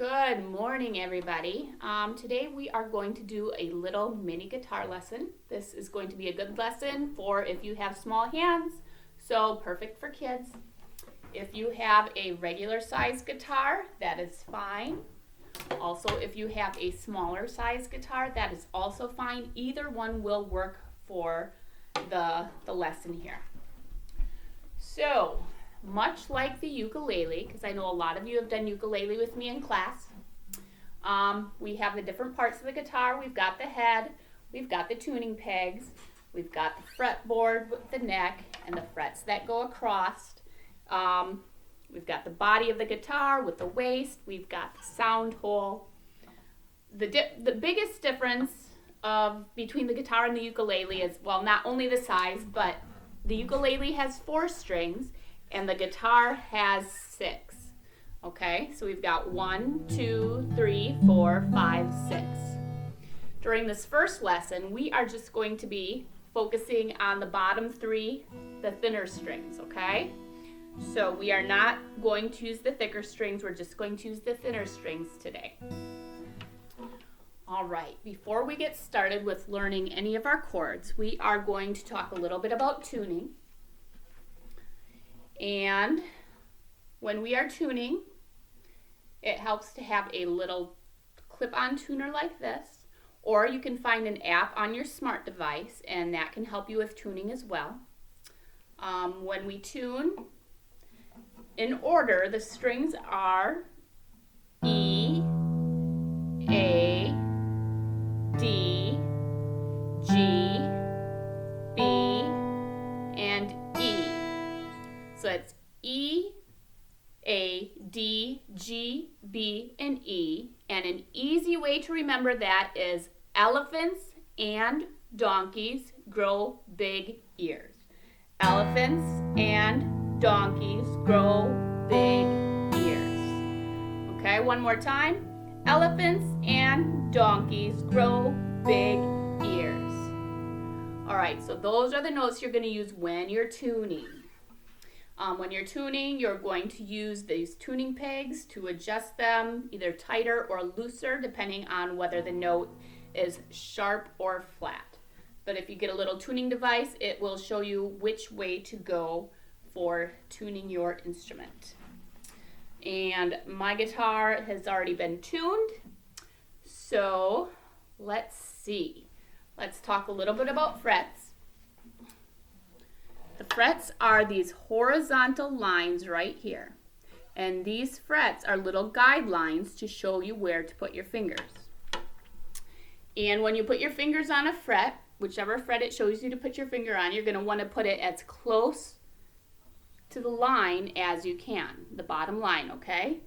Good morning, everybody. Today we are going to do a little mini guitar lesson. This is going to be a good lesson for if you have small hands, so perfect for kids. If you have a regular size guitar, that is fine. Also, if you have a smaller size guitar, that is also fine. Either one will work for the lesson here. So, much like the ukulele, because I know a lot of you have done ukulele with me in class, we have the different parts of the guitar. We've got the head, we've got the tuning pegs, we've got the fretboard with the neck and the frets that go across. We've got the body of the guitar with the waist, we've got the sound hole. The biggest difference between the guitar and the ukulele is, well, not only the size, but the ukulele has 4 strings and the guitar has 6. Okay, so we've got 1, 2, 3, 4, 5, 6. During this first lesson, we are just going to be focusing on the bottom 3, the thinner strings, okay? So we are not going to use the thicker strings, we're just going to use the thinner strings today. All right, before we get started with learning any of our chords, we are going to talk a little bit about tuning. And when we are tuning, it helps to have a little clip-on tuner like this, or you can find an app on your smart device and that can help you with tuning as well. When we tune, in order, the strings are E, A, D, G, B, and E. So it's E, A, D, G, B, and E. And an easy way to remember that is elephants and donkeys grow big ears. Elephants and donkeys grow big ears. Okay, one more time. Elephants and donkeys grow big ears. All right, so those are the notes you're going to use when you're tuning. When you're tuning, you're going to use these tuning pegs to adjust them either tighter or looser depending on whether the note is sharp or flat. But if you get a little tuning device, it will show you which way to go for tuning your instrument. And my guitar has already been tuned, so let's see. Let's talk a little bit about frets. The frets are these horizontal lines right here. And these frets are little guidelines to show you where to put your fingers. And when you put your fingers on a fret, whichever fret it shows you to put your finger on, you're going to want to put it as close to the line as you can, the bottom line, okay?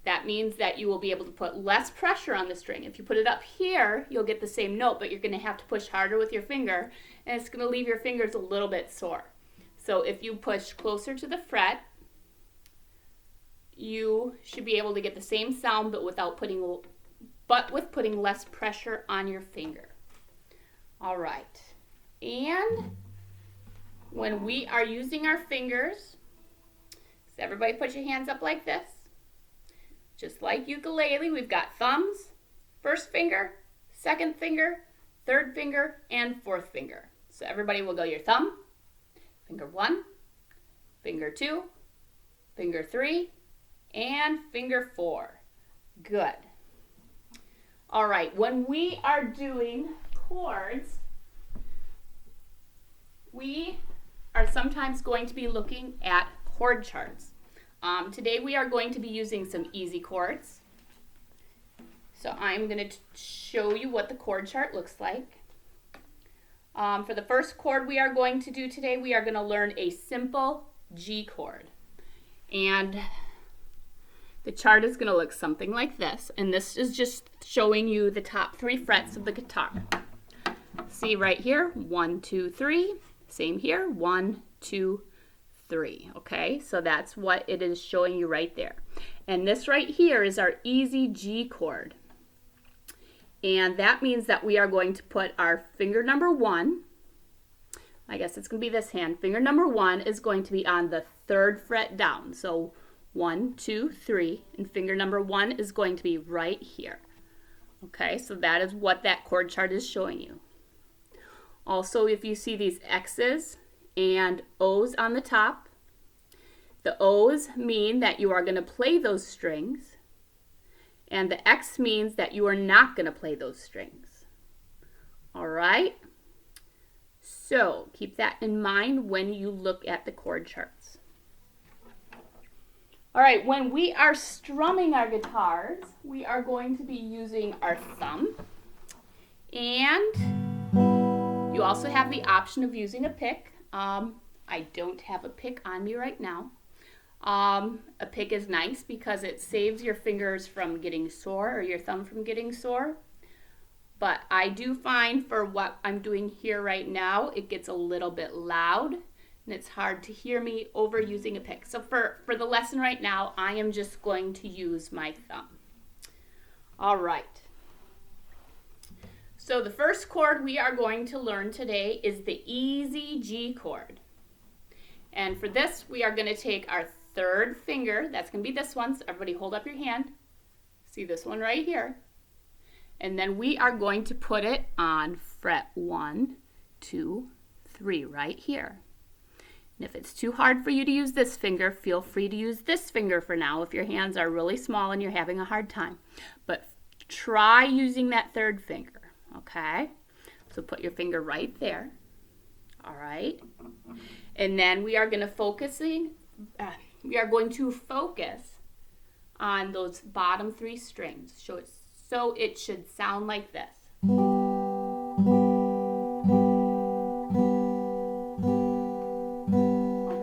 That means that you will be able to put less pressure on the string. If you put it up here, you'll get the same note, but you're going to have to push harder with your finger, and it's going to leave your fingers a little bit sore. So if you push closer to the fret, you should be able to get the same sound, but with putting less pressure on your finger. All right. And when we are using our fingers, so everybody put your hands up like this. Just like ukulele, we've got thumbs, first finger, second finger, third finger, and fourth finger. So everybody will go your thumb, finger 1, finger 2, finger 3, and finger 4. Good. All right, when we are doing chords, we are sometimes going to be looking at chord charts. Today we are going to be using some easy chords. So I'm going to show you what the chord chart looks like. For the first chord we are going to do today, we are going to learn a simple G chord. And the chart is going to look something like this. And this is just showing you the top 3 frets of the guitar. See right here, 1, 2, 3. Same here, 1, 2, 3. Okay, so that's what it is showing you right there. And this right here is our easy G chord. And that means that we are going to put our finger number 1, I guess it's going to be this hand, finger number 1 is going to be on the 3rd fret down. So 1, 2, 3, and finger number 1 is going to be right here. Okay, so that is what that chord chart is showing you. Also, if you see these X's and O's on the top, the O's mean that you are going to play those strings, and the X means that you are not going to play those strings. All right? So keep that in mind when you look at the chord charts. All right, when we are strumming our guitars, we are going to be using our thumb. And you also have the option of using a pick. I don't have a pick on me right now. A pick is nice because it saves your fingers from getting sore or your thumb from getting sore. But I do find for what I'm doing here right now, it gets a little bit loud and it's hard to hear me over using a pick. So for the lesson right now, I am just going to use my thumb. All right. So the first chord we are going to learn today is the easy G chord. And for this, we are going to take our third finger. That's going to be this one. So everybody hold up your hand. See this one right here. And then we are going to put it on fret 1, 2, 3 right here. And if it's too hard for you to use this finger, feel free to use this finger for now if your hands are really small and you're having a hard time. But try using that third finger, okay? So put your finger right there, all right? And then we are going to focus on those bottom 3 strings. So it should sound like this.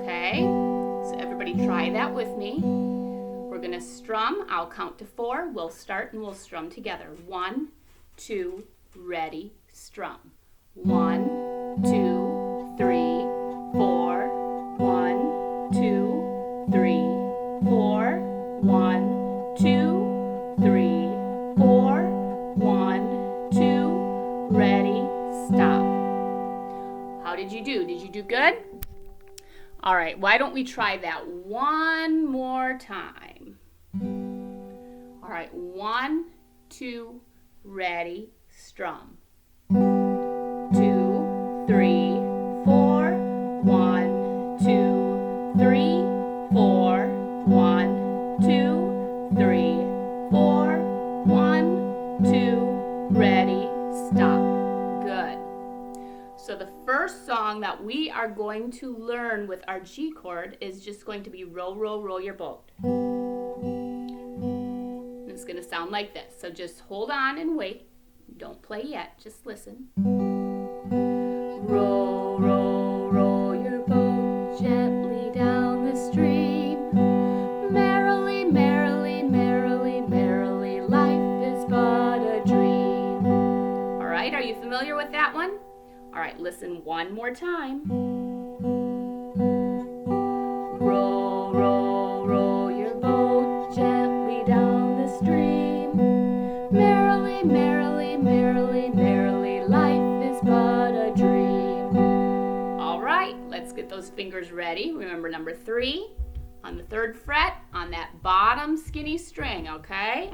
Okay, so everybody try that with me. We're going to strum. I'll count to 4. We'll start and we'll strum together. 1, 2, ready, strum. 1, 2, 3, 4. 1, 2, 3, 4. 1, 2, 3. 4, 1, 2, ready, stop. How did you do? Did you do good? All right, why don't we try that one more time? All right, 1, 2, ready, strum. 2, 3, 4, 1, 2, 3, 4, 1, 2, 3, 4, 1, 2, ready, stop. Good. So the first song that we are going to learn with our G chord is just going to be Row, Row, Row Your Boat. It's going to sound like this. So just hold on and wait. Don't play yet. Just listen. Row, row, row your boat gently down the stream. Merrily, merrily, merrily, merrily, life is but a dream. All right, are you familiar with that one? All right, listen one more time. Row, row, row your boat gently down the stream. Merrily, merrily, merrily, merrily, life is but a dream. All right, let's get those fingers ready. Remember number 3 on the 3rd fret on that bottom skinny string, okay?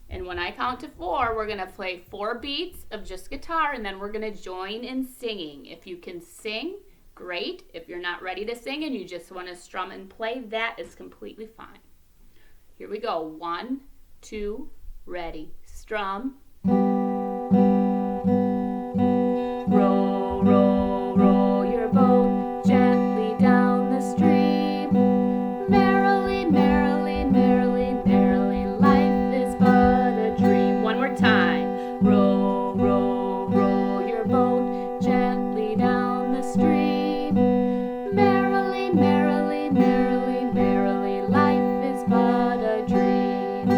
And when I count to 4, we're going to play 4 beats of just guitar, and then we're going to join in singing. If you can sing, great. If you're not ready to sing and you just want to strum and play, that is completely fine. Here we go. 1, 2, ready, strum. Row, row, row your boat gently down the stream. Merrily, merrily, merrily, merrily, life is but a dream. One more time. Row, row, row your boat gently down the stream. Merrily, merrily, merrily, merrily, life is but a dream.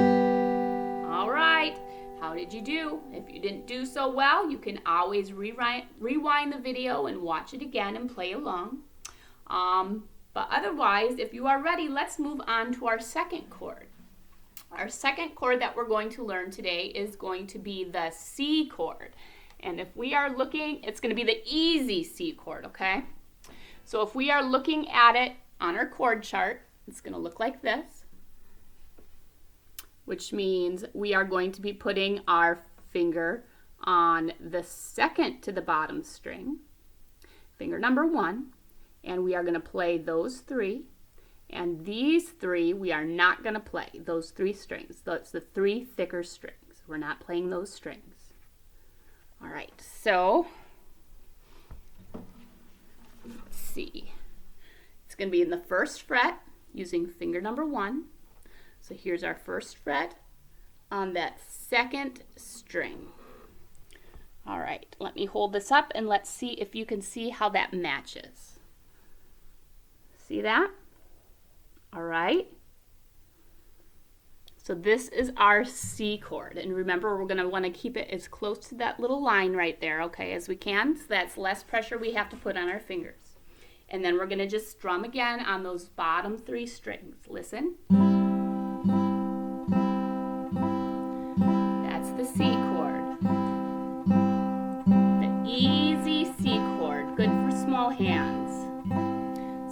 All right. How did you do? If you didn't do so well, you can always rewind the video and watch it again and play along. But otherwise, if you are ready, let's move on to our second chord. Our second chord that we're going to learn today is going to be the C chord. And if we are looking, it's going to be the easy C chord, okay? So if we are looking at it on our chord chart, it's going to look like this. which means we are going to be putting our finger on the second to the bottom string, finger number 1, and we are going to play those 3. And these 3 we are not going to play, those 3 strings. That's the 3 thicker strings. We're not playing those strings. All right, so let's see. It's going to be in the first fret using finger number 1. So here's our first fret on that second string. All right, let me hold this up and let's see if you can see how that matches. See that? All right. So this is our C chord. And remember, we're going to want to keep it as close to that little line right there, okay, as we can. So that's less pressure we have to put on our fingers. And then we're going to just strum again on those bottom 3 strings. Listen. That's the C chord. The easy C chord, good for small hands.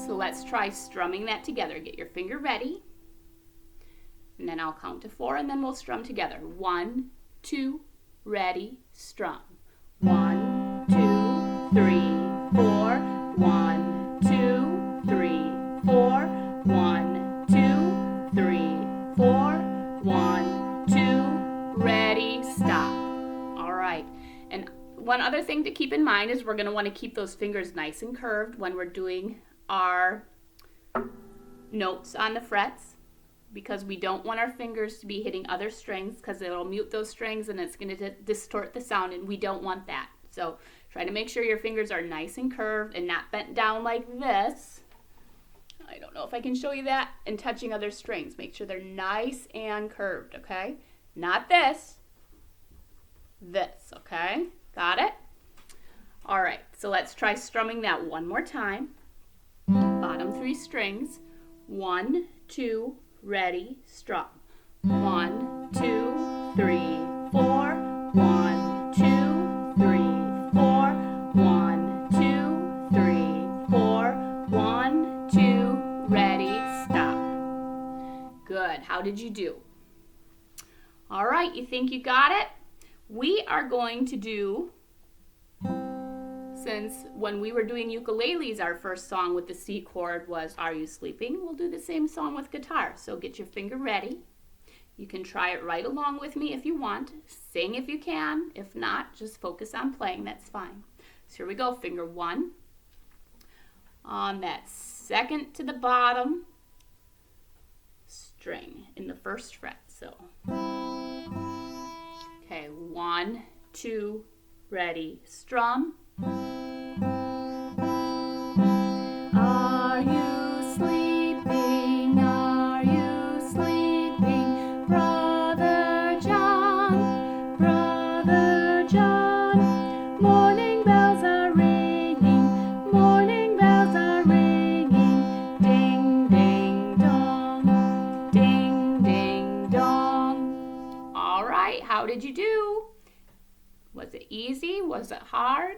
So let's try strumming that together. Get your finger ready. And then I'll count to 4 and then we'll strum together. 1, 2, ready, strum. 1, 2, 3, 4. 1, 2, 3, 4. 1, 2, 3, 4. 1, 2, ready, stop. All right. And one other thing to keep in mind is we're going to want to keep those fingers nice and curved when we're doing our notes on the frets, because we don't want our fingers to be hitting other strings because it'll mute those strings and it's going to distort the sound, and we don't want that. So try to make sure your fingers are nice and curved and not bent down like this. I don't know if I can show you that, and touching other strings. Make sure they're nice and curved, okay? Not this. This, okay? Got it? All right, so let's try strumming that one more time. Bottom 3 strings. 1, 2, ready, strum. 1, 2, 3, 4. 1, 2, 3, 4. 1, 2, 3, 4. 1, 2, ready, stop. Good. How did you do? All right, you think you got it? We are going to do, since when we were doing ukuleles, our first song with the C chord was Are You Sleeping? We'll do the same song with guitar. So get your finger ready. You can try it right along with me if you want. Sing if you can. If not, just focus on playing. That's fine. So here we go. Finger 1 on that second to the bottom string in the first fret. So, okay, 1, 2, ready, strum. Are you sleeping? Are you sleeping? Brother John, Brother John. Morning bells are ringing, morning bells are ringing. Ding, ding, dong, ding, ding, dong. All right, how did you do? Was it easy? Was it hard?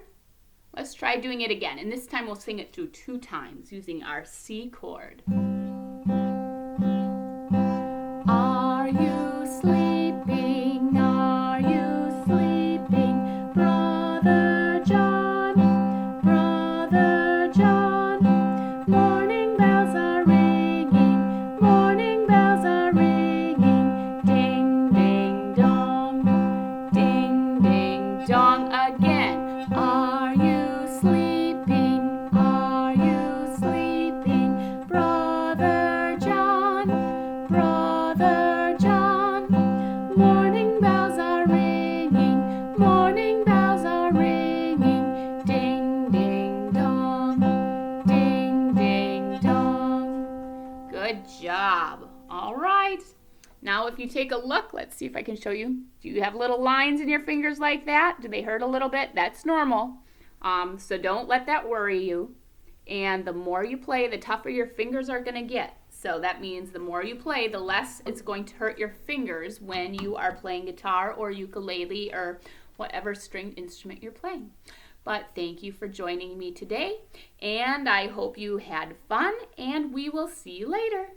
Let's try doing it again, and this time we'll sing it through 2 times using our C chord. Are you sleeping? Are you sleeping? Brother John, Brother John. Morning bells are ringing, morning bells are ringing. Ding, ding, dong, ding, ding, dong again. Are you sleeping? Are you sleeping? Brother John, Brother John. Morning bells are ringing, morning bells are ringing. Ding, ding, dong, ding, ding, dong. Good job. All right. Now if you take a look, let's see if I can show you. Do you have little lines in your fingers like that? Do they hurt a little bit? That's normal. So don't let that worry you. And the more you play, the tougher your fingers are going to get. So that means the more you play, the less it's going to hurt your fingers when you are playing guitar or ukulele or whatever stringed instrument you're playing. But thank you for joining me today, and I hope you had fun, and we will see you later.